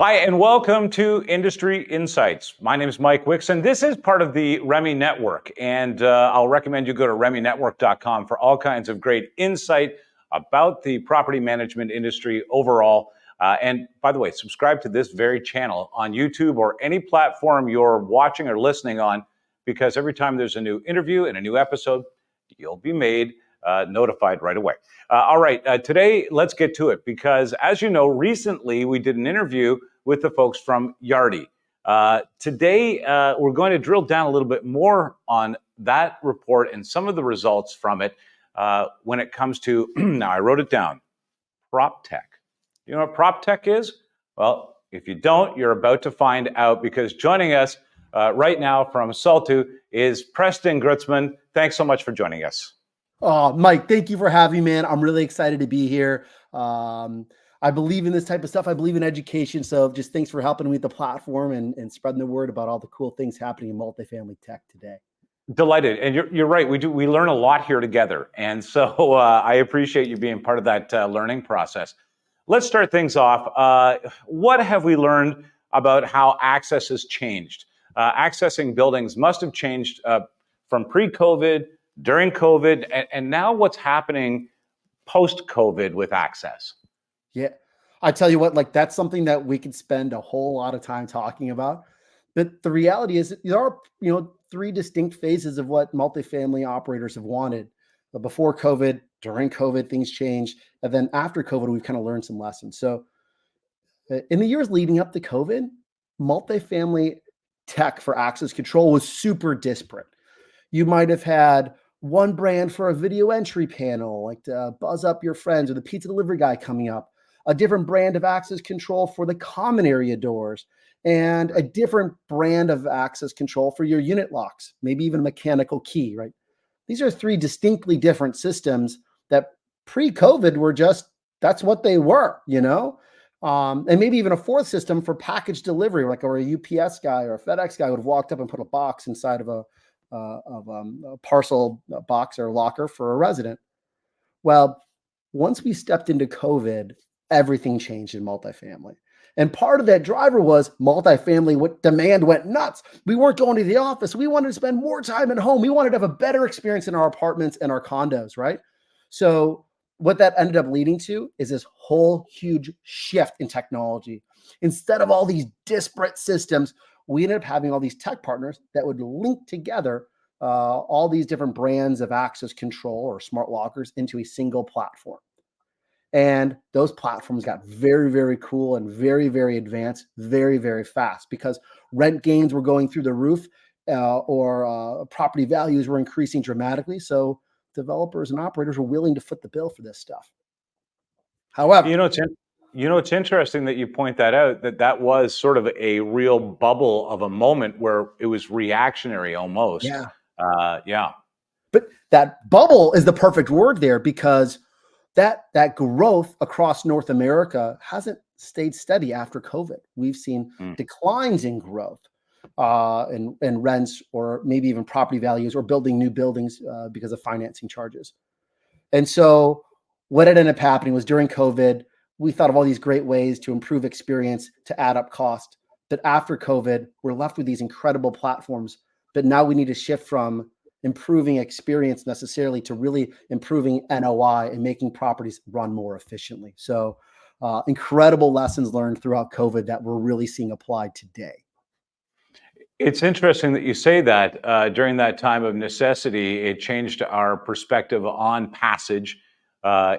Hi, and welcome to Industry Insights. My name is Mike Wixon. This is part of the REMI Network, and I'll recommend you go to reminetwork.com for all kinds of great insight about the property management industry overall. And by the way, subscribe to this very channel on YouTube or any platform you're watching or listening on, because every time there's a new interview and a new episode, you'll be made notified right away. All right, today let's get to it, because as you know, recently we did an interview with the folks from Yardi. Today we're going to drill down a little bit more on that report and some of the results from it when it comes to, now I wrote it down, prop tech. You know what prop tech is? Well, if you don't, you're about to find out, because joining us right now from Salto is Preston Grutzman. Thanks so much for joining us. Oh, Mike, thank you for having me, man. I'm really excited to be here. I believe in this type of stuff. I believe in education. So just thanks for helping me with the platform and spreading the word about all the cool things happening in multifamily tech today. Delighted. And you're right. We learn a lot here together. And so I appreciate you being part of that learning process. Let's start things off. What have we learned about how access has changed? Accessing buildings must have changed from pre-COVID, during COVID, and now what's happening post-COVID with access. Yeah, I tell you what, like that's something that we could spend a whole lot of time talking about. But the reality is there are, three distinct phases of what multifamily operators have wanted. But before COVID, during COVID, things changed. And then after COVID, we've kind of learned some lessons. So in the years leading up to COVID, multifamily tech for access control was super disparate. You might have had one brand for a video entry panel, like to buzz up your friends, or the pizza delivery guy coming up, a different brand of access control for the common area doors, and a different brand of access control for your unit locks, maybe even a mechanical key, right? These are three distinctly different systems that pre-COVID were just, that's what they were, and maybe even a fourth system for package delivery, like or a UPS guy or a FedEx guy would have walked up and put a box inside of a parcel box or locker for a resident. Well, once we stepped into COVID, everything changed in multifamily. And part of that driver was multifamily demand went nuts. We weren't going to the office. We wanted to spend more time at home. We wanted to have a better experience in our apartments and our condos, right? So what that ended up leading to is this whole huge shift in technology. Instead of all these disparate systems, we ended up having all these tech partners that would link together all these different brands of access control or smart lockers into a single platform. And those platforms got very, very cool and very, very advanced, very, very fast, because rent gains were going through the roof or property values were increasing dramatically. So developers and operators were willing to foot the bill for this stuff. However, it's interesting that you point that out, that was sort of a real bubble of a moment where it was reactionary almost. Yeah. But that bubble is the perfect word there, because that growth across North America hasn't stayed steady after COVID. We've seen declines in growth in rents, or maybe even property values, or building new buildings because of financing charges. And so what had ended up happening was during COVID, we thought of all these great ways to improve experience, to add up cost. But after COVID, we're left with these incredible platforms. But now we need to shift from improving experience necessarily to really improving NOI and making properties run more efficiently. So incredible lessons learned throughout COVID that we're really seeing applied today. It's interesting that you say that. During that time of necessity, it changed our perspective on passage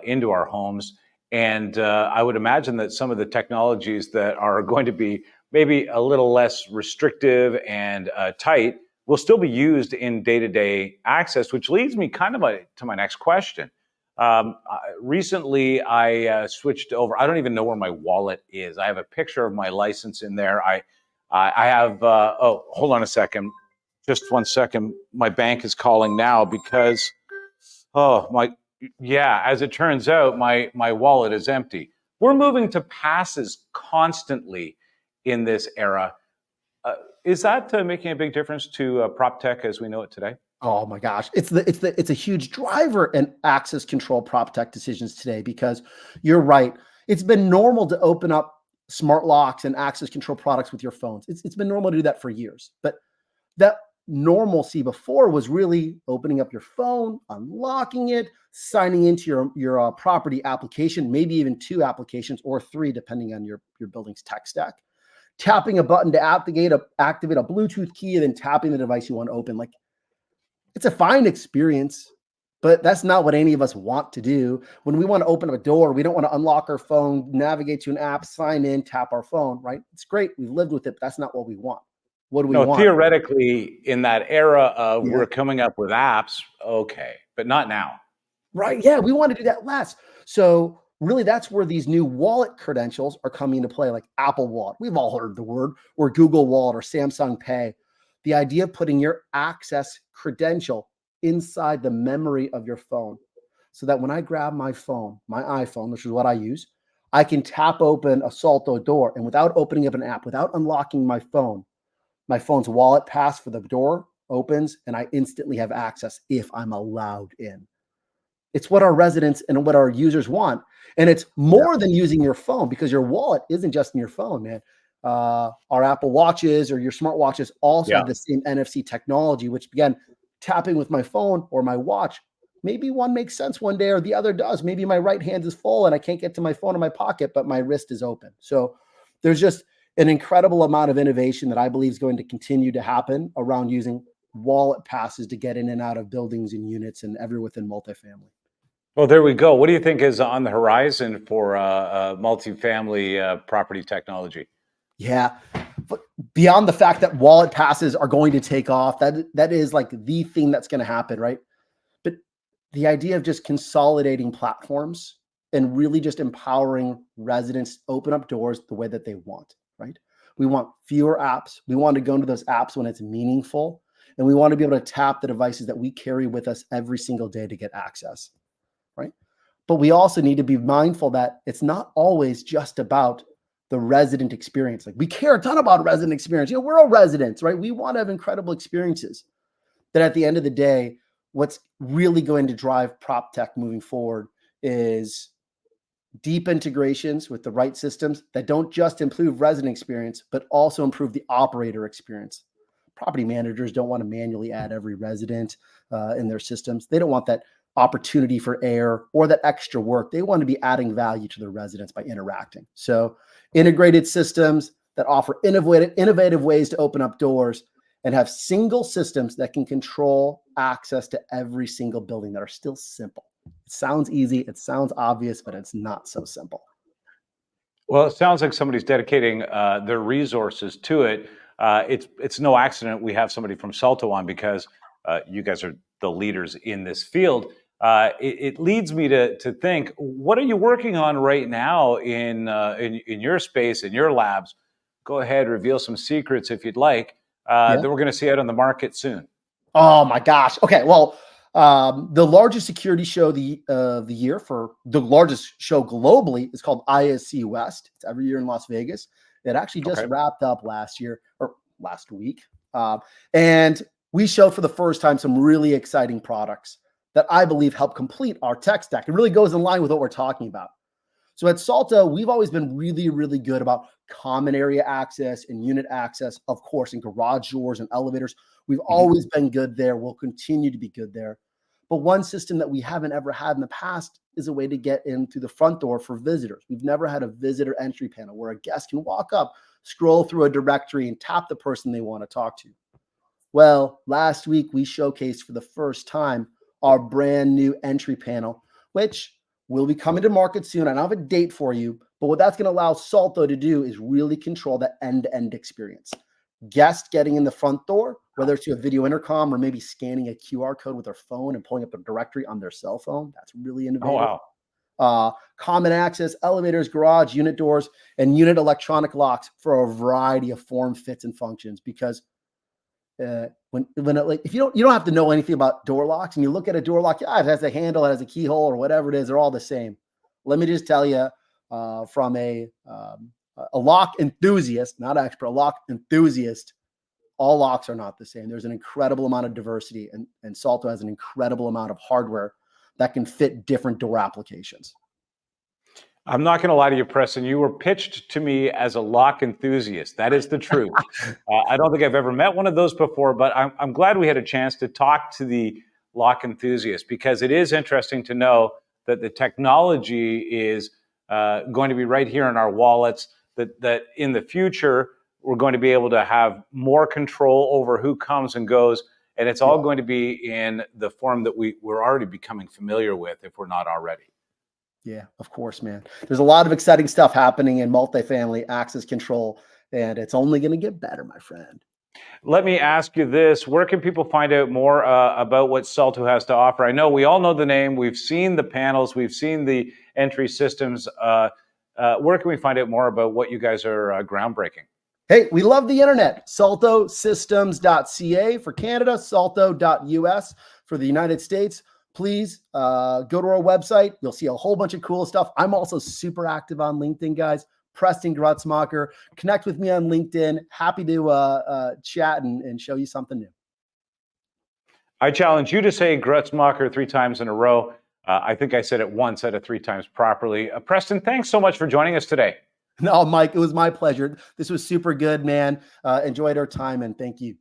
into our homes. And I would imagine that some of the technologies that are going to be maybe a little less restrictive and tight will still be used in day-to-day access, which leads me kind of to my next question. Recently, I switched over. I don't even know where my wallet is. I have a picture of my license in there. I have, hold on a second. Just 1 second. My bank is calling now because, as it turns out, my wallet is empty. We're moving to passes constantly in this era. Is that making a big difference to prop tech as we know it today? Oh my gosh, it's a huge driver in access control prop tech decisions today, because you're right. It's been normal to open up smart locks and access control products with your phones. It's been normal to do that for years. But that normalcy before was really opening up your phone, unlocking it, signing into your property application, maybe even 2 applications or 3, depending on your building's tech stack. Tapping a button to activate a Bluetooth key, and then tapping the device you want to open. Like, it's a fine experience, but that's not what any of us want to do. When we want to open up a door, we don't want to unlock our phone, navigate to an app, sign in, tap our phone, right? It's great. We've lived with it, but that's not what we want. What do we No, want? theoretically, in that era of Yeah. we're coming up with apps, okay, but not now. Right. Yeah, we want to do that less. So really, that's where these new wallet credentials are coming into play, like Apple Wallet. We've all heard the word, or Google Wallet, or Samsung Pay. The idea of putting your access credential inside the memory of your phone, so that when I grab my phone, my iPhone, which is what I use, I can tap open a Salto door, and without opening up an app, without unlocking my phone's wallet pass for the door opens, and I instantly have access if I'm allowed in. It's what our residents and what our users want. And it's Yeah. more than using your phone, because your wallet isn't just in your phone, man. Our Apple Watches or your smartwatches also Yeah. have the same NFC technology, which, again, tapping with my phone or my watch, maybe one makes sense one day or the other does. Maybe my right hand is full and I can't get to my phone in my pocket, but my wrist is open. So there's just an incredible amount of innovation that I believe is going to continue to happen around using wallet passes to get in and out of buildings and units and everywhere within multifamily. Well, there we go. What do you think is on the horizon for multifamily property technology? Yeah. But beyond the fact that wallet passes are going to take off, that is like the thing that's going to happen, right? But the idea of just consolidating platforms and really just empowering residents to open up doors the way that they want, right? We want fewer apps. We want to go into those apps when it's meaningful. And we want to be able to tap the devices that we carry with us every single day to get access, right? But we also need to be mindful that it's not always just about the resident experience. Like, we care a ton about resident experience. We're all residents, right? We want to have incredible experiences. That at the end of the day, what's really going to drive prop tech moving forward is deep integrations with the right systems that don't just improve resident experience, but also improve the operator experience. Property managers don't want to manually add every resident in their systems. They don't want that opportunity for error or that extra work. They want to be adding value to their residents by interacting. So integrated systems that offer innovative ways to open up doors and have single systems that can control access to every single building that are still simple. It sounds easy, it sounds obvious, but it's not so simple. Well, it sounds like somebody's dedicating their resources to it. It's no accident we have somebody from Salto on, because you guys are the leaders in this field. It leads me to think, what are you working on right now in your space, in your labs? Go ahead, reveal some secrets if you'd like, Yeah. that we're going to see out on the market soon. Oh my gosh. Okay. Well, the largest security show the year, for the largest show globally, is called ISC West. It's every year in Las Vegas. It actually just Okay. wrapped up last year or last week, and we showed for the first time some really exciting products that I believe help complete our tech stack. It really goes in line with what we're talking about. So at Salto, we've always been really, really good about common area access and unit access, of course, in garage doors and elevators. We've Mhm. always been good there. We'll continue to be good there. But one system that we haven't ever had in the past is a way to get in through the front door for visitors. We've never had a visitor entry panel where a guest can walk up, scroll through a directory, and tap the person they want to talk to. Well, last week we showcased for the first time our brand new entry panel, which will be coming to market soon. I don't have a date for you, but what that's going to allow Salto to do is really control that end-to-end experience. Guests getting in the front door, whether it's to a video intercom or maybe scanning a QR code with their phone and pulling up a directory on their cell phone. That's really Oh, innovative. wow. Common access, elevators, garage, unit doors, and unit electronic locks for a variety of form, fits, and functions. Because when it, like, if you don't have to know anything about door locks, and you look at a door lock, yeah, it has a handle, it has a keyhole, or whatever it is, they're all the same. Let me just tell you, from a lock enthusiast, not expert, a lock enthusiast, all locks are not the same. There's an incredible amount of diversity, and Salto has an incredible amount of hardware that can fit different door applications. I'm not going to lie to you, Preston. You were pitched to me as a lock enthusiast. That is the truth. I don't think I've ever met one of those before, but I'm glad we had a chance to talk to the lock enthusiast, because it is interesting to know that the technology is going to be right here in our wallets, that in the future, we're going to be able to have more control over who comes and goes. And it's all Yeah. going to be in the form that we're already becoming familiar with, if we're not already. Yeah, of course, man. There's a lot of exciting stuff happening in multifamily access control, and it's only going to get better, my friend. Let me ask you this. Where can people find out more about what Salto has to offer? I know we all know the name. We've seen the panels. We've seen the entry systems. Where can we find out more about what you guys are groundbreaking? Hey, we love the internet. Saltosystems.ca for Canada, salto.us for the United States. Please go to our website. You'll see a whole bunch of cool stuff. I'm also super active on LinkedIn, guys. Preston Grutzmacher. Connect with me on LinkedIn. Happy to chat and show you something new. I challenge you to say Grutzmacher 3 times in a row. I think I said it once out of 3 times properly. Preston, thanks so much for joining us today. No, Mike, it was my pleasure. This was super good, man. Enjoyed our time, and thank you.